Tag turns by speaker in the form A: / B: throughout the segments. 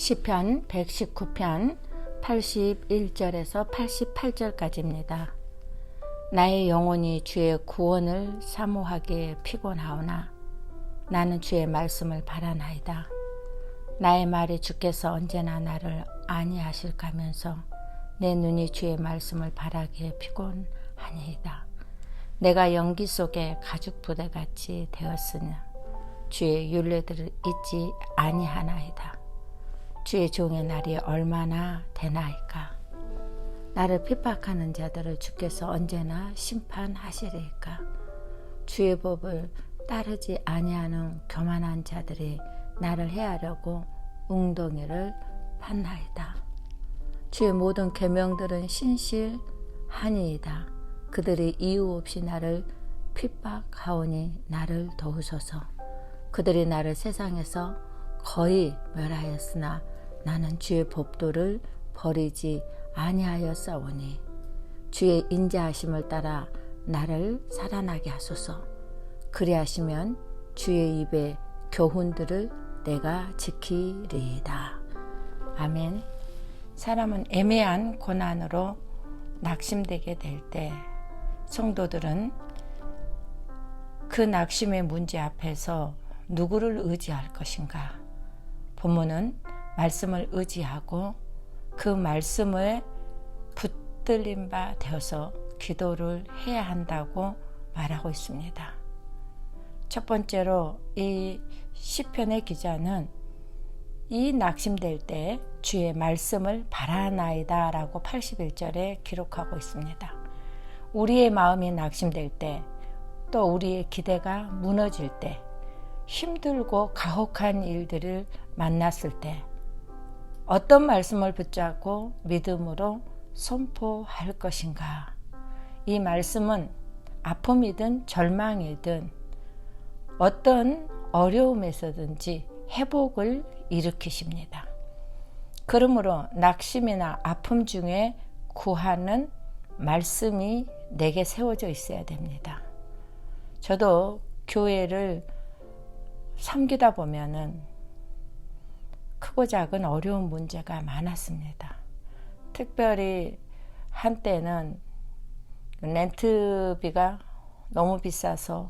A: 시편 119편 81절에서 88절까지입니다. 나의 영혼이 주의 구원을 사모하기에 피곤하오나 나는 주의 말씀을 바라나이다. 나의 말이 주께서 언제나 나를 안위하실까면서 내 눈이 주의 말씀을 바라기에 피곤하니이다. 내가 연기 속에 가죽 부대같이 되었으나 주의 율례들을 잊지 아니하나이다. 주의 종의 날이 얼마나 되나이까. 나를 핍박하는 자들을 주께서 언제나 심판하시리이까. 주의 법을 따르지 아니하는 교만한 자들이 나를 해하려고 웅덩이를 팠나이다. 주의 모든 계명들은 신실하니이다. 그들이 이유 없이 나를 핍박하오니 나를 도우소서. 그들이 나를 세상에서 거의 멸하였으나 나는 주의 법도를 버리지 아니하였사오니 주의 인자하심을 따라 나를 살아나게 하소서. 그리하시면 주의 입의 교훈들을 내가 지키리이다. 아멘. 사람은 애매한 고난으로 낙심되게 될 때 성도들은 그 낙심의 문제 앞에서 누구를 의지할 것인가? 본문은 말씀을 의지하고 그 말씀을 붙들린 바 되어서 기도를 해야 한다고 말하고 있습니다. 첫 번째로 이 시편의 기자는 이 낙심될 때 주의 말씀을 바라나이다 라고 81절에 기록하고 있습니다. 우리의 마음이 낙심될 때, 또 우리의 기대가 무너질 때, 힘들고 가혹한 일들을 만났을 때 어떤 말씀을 붙잡고 믿음으로 선포할 것인가? 이 말씀은 아픔이든 절망이든 어떤 어려움에서든지 회복을 일으키십니다. 그러므로 낙심이나 아픔 중에 구하는 말씀이 내게 세워져 있어야 됩니다. 저도 교회를 섬기다 보면은 크고 작은 어려운 문제가 많았습니다. 특별히 한때는 렌트비가 너무 비싸서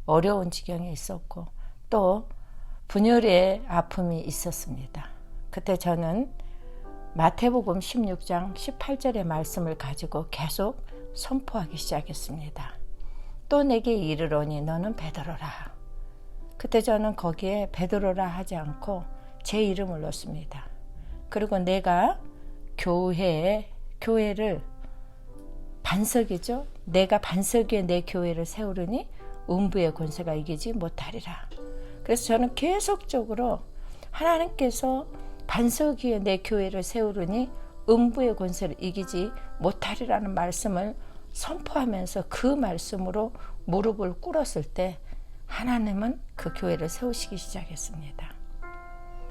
A: 어려운 지경에 있었고 또 분열의 아픔이 있었습니다. 그때 저는 마태복음 16장 18절의 말씀을 가지고 계속 선포하기 시작했습니다. 또 내게 이르노니 너는 베드로라. 그때 저는 거기에 베드로라 하지 않고 제 이름을 넣습니다. 그리고 내가 교회를 반석이죠. 내가 반석 위에 내 교회를 세우르니 음부의 권세가 이기지 못하리라. 그래서 저는 계속적으로 하나님께서 반석 위에 내 교회를 세우르니 음부의 권세를 이기지 못하리라는 말씀을 선포하면서 그 말씀으로 무릎을 꿇었을 때 하나님은 그 교회를 세우시기 시작했습니다.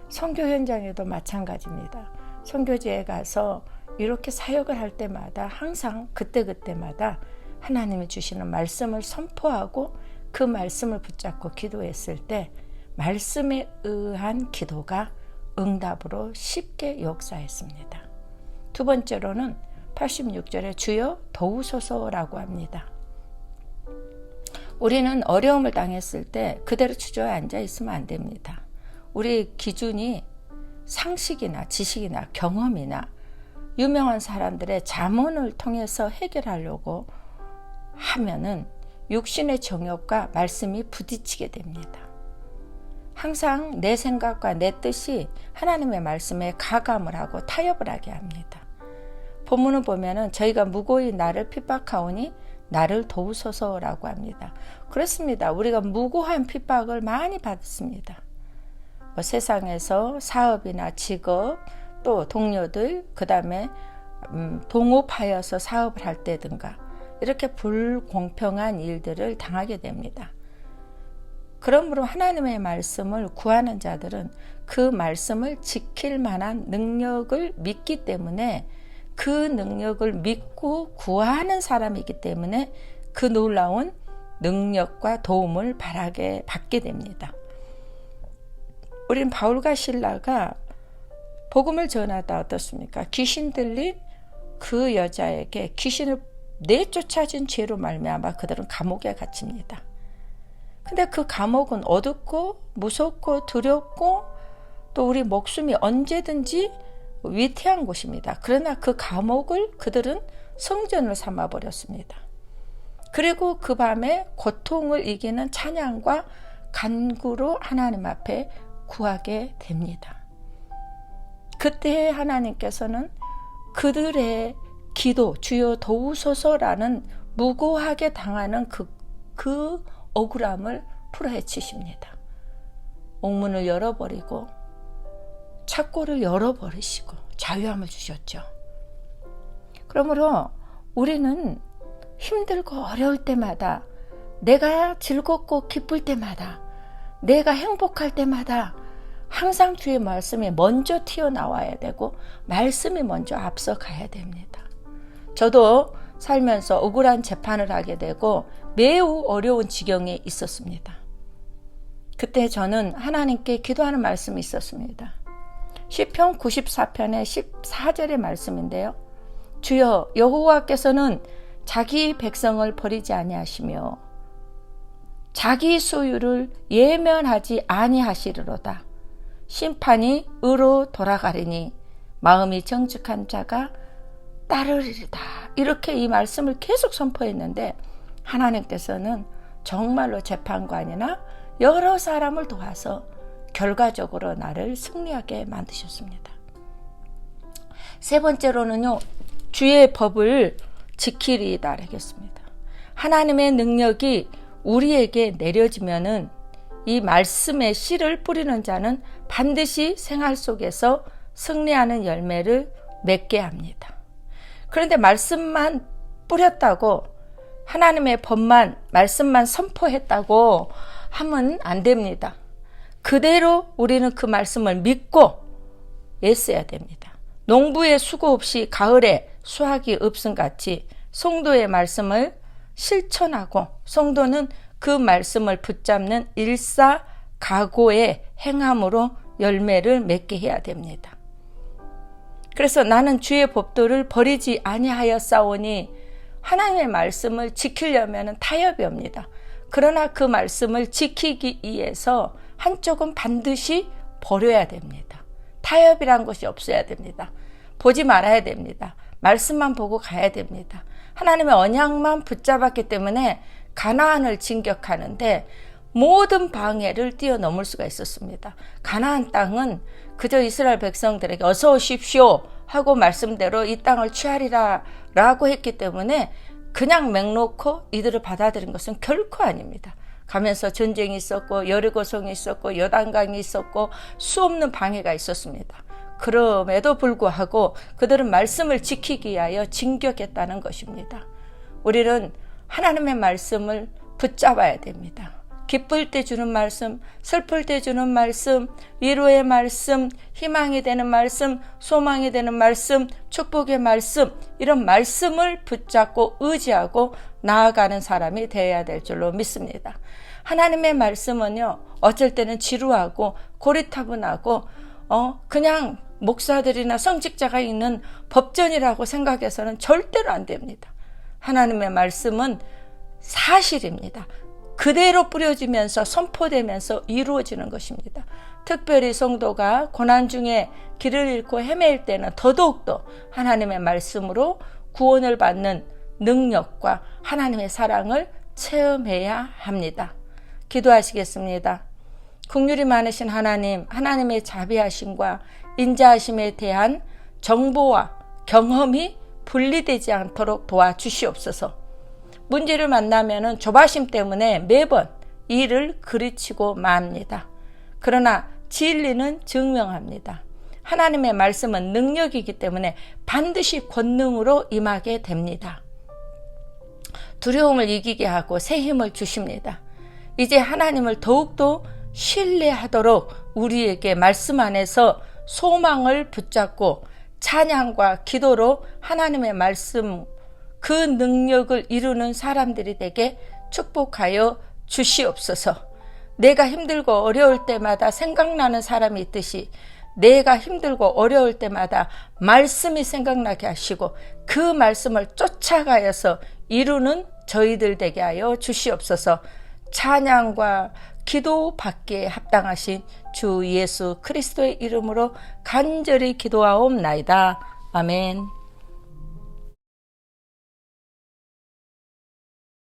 A: 선교 현장에도 마찬가지입니다. 선교지에 가서 이렇게 사역을 할 때마다 항상 그때마다 하나님이 주시는 말씀을 선포하고 그 말씀을 붙잡고 기도했을 때 말씀에 의한 기도가 응답으로 쉽게 역사했습니다. 두 번째로는 86절에 주여 도우소서라고 합니다. 우리는 어려움을 당했을 때 그대로 주저앉아 앉아 있으면 안 됩니다. 우리 기준이 상식이나 지식이나 경험이나 유명한 사람들의 잠언을 통해서 해결하려고 하면은 육신의 정욕과 말씀이 부딪히게 됩니다. 항상 내 생각과 내 뜻이 하나님의 말씀에 가감을 하고 타협을 하게 합니다. 본문을 보면은 저희가 무고히 나를 핍박하오니 나를 도우소서라고 합니다. 그렇습니다. 우리가 무고한 핍박을 많이 받습니다. 세상에서 사업이나 직업, 또 동료들, 그 다음에 동업하여서 사업을 할 때든가 이렇게 불공평한 일들을 당하게 됩니다. 그러므로 하나님의 말씀을 구하는 자들은 그 말씀을 지킬 만한 능력을 믿기 때문에 그 능력을 믿고 구하는 사람이기 때문에 그 놀라운 능력과 도움을 받게 됩니다. 우린 바울과 실라가 복음을 전하다 어떻습니까? 귀신 들린 그 여자에게 귀신을 내쫓아진 죄로 말미암아 그들은 감옥에 갇힙니다. 근데 그 감옥은 어둡고 무섭고 두렵고 또 우리 목숨이 언제든지 위태한 곳입니다. 그러나 그 감옥을 그들은 성전을 삼아버렸습니다. 그리고 그 밤에 고통을 이기는 찬양과 간구로 하나님 앞에 구하게 됩니다. 그때 하나님께서는 그들의 기도, 주여 도우소서라는 무고하게 당하는 그 억울함을 풀어헤치십니다. 옥문을 열어버리고 창고를 열어버리시고 자유함을 주셨죠. 그러므로 우리는 힘들고 어려울 때마다, 내가 즐겁고 기쁠 때마다, 내가 행복할 때마다 항상 주의 말씀이 먼저 튀어나와야 되고 말씀이 먼저 앞서가야 됩니다. 저도 살면서 억울한 재판을 하게 되고 매우 어려운 지경에 있었습니다. 그때 저는 하나님께 기도하는 말씀이 있었습니다. 시편 94편의 14절의 말씀인데요. 주여, 여호와께서는 자기 백성을 버리지 아니하시며 자기 소유를 예면하지 아니하시리로다. 심판이 의로 돌아가리니 마음이 정직한 자가 따르리리다. 이렇게 이 말씀을 계속 선포했는데 하나님께서는 정말로 재판관이나 여러 사람을 도와서 결과적으로 나를 승리하게 만드셨습니다. 세 번째로는요, 주의 법을 지키리이다 하겠습니다. 하나님의 능력이 우리에게 내려지면은 이 말씀의 씨를 뿌리는 자는 반드시 생활 속에서 승리하는 열매를 맺게 합니다. 그런데 말씀만 뿌렸다고, 하나님의 법만, 말씀만 선포했다고 하면 안 됩니다. 그대로 우리는 그 말씀을 믿고 애써야 됩니다. 농부의 수고 없이 가을에 수확이 없음 같이 성도의 말씀을 실천하고 성도는 그 말씀을 붙잡는 일사각오의 행함으로 열매를 맺게 해야 됩니다. 그래서 나는 주의 법도를 버리지 아니하였사오니, 하나님의 말씀을 지키려면 타협이 옵니다. 그러나 그 말씀을 지키기 위해서 한쪽은 반드시 버려야 됩니다. 타협이란 것이 없어야 됩니다. 보지 말아야 됩니다. 말씀만 보고 가야 됩니다. 하나님의 언약만 붙잡았기 때문에 가나안을 진격하는데 모든 방해를 뛰어넘을 수가 있었습니다. 가나안 땅은 그저 이스라엘 백성들에게 어서 오십시오 하고 말씀대로 이 땅을 취하리라 라고 했기 때문에 그냥 맹놓고 이들을 받아들인 것은 결코 아닙니다. 가면서 전쟁이 있었고 여리고성이 있었고 요단강이 있었고 수없는 방해가 있었습니다. 그럼에도 불구하고 그들은 말씀을 지키기 위하여 진격했다는 것입니다. 우리는 하나님의 말씀을 붙잡아야 됩니다. 기쁠 때 주는 말씀, 슬플 때 주는 말씀, 위로의 말씀, 희망이 되는 말씀, 소망이 되는 말씀, 축복의 말씀, 이런 말씀을 붙잡고 의지하고 나아가는 사람이 되어야 될 줄로 믿습니다. 하나님의 말씀은요, 어쩔 때는 지루하고 고리타분하고 그냥 목사들이나 성직자가 있는 법전이라고 생각해서는 절대로 안 됩니다. 하나님의 말씀은 사실입니다. 그대로 뿌려지면서 선포되면서 이루어지는 것입니다. 특별히 성도가 고난 중에 길을 잃고 헤매일 때는 더더욱더 하나님의 말씀으로 구원을 받는 능력과 하나님의 사랑을 체험해야 합니다. 기도하시겠습니다. 긍휼이 많으신 하나님, 하나님의 자비하심과 인자하심에 대한 정보와 경험이 분리되지 않도록 도와주시옵소서. 문제를 만나면은 조바심 때문에 매번 일을 그르치고 맙니다. 그러나 진리는 증명합니다. 하나님의 말씀은 능력이기 때문에 반드시 권능으로 임하게 됩니다. 두려움을 이기게 하고 새 힘을 주십니다. 이제 하나님을 더욱더 신뢰하도록 우리에게 말씀 안에서 소망을 붙잡고 찬양과 기도로 하나님의 말씀, 그 능력을 이루는 사람들이 되게 축복하여 주시옵소서. 내가 힘들고 어려울 때마다 생각나는 사람이 있듯이 내가 힘들고 어려울 때마다 말씀이 생각나게 하시고 그 말씀을 쫓아가여서 이루는 저희들 되게 하여 주시옵소서. 찬양과 기도 받기에 합당하신 주 예수 그리스도의 이름으로 간절히 기도하옵나이다. 아멘.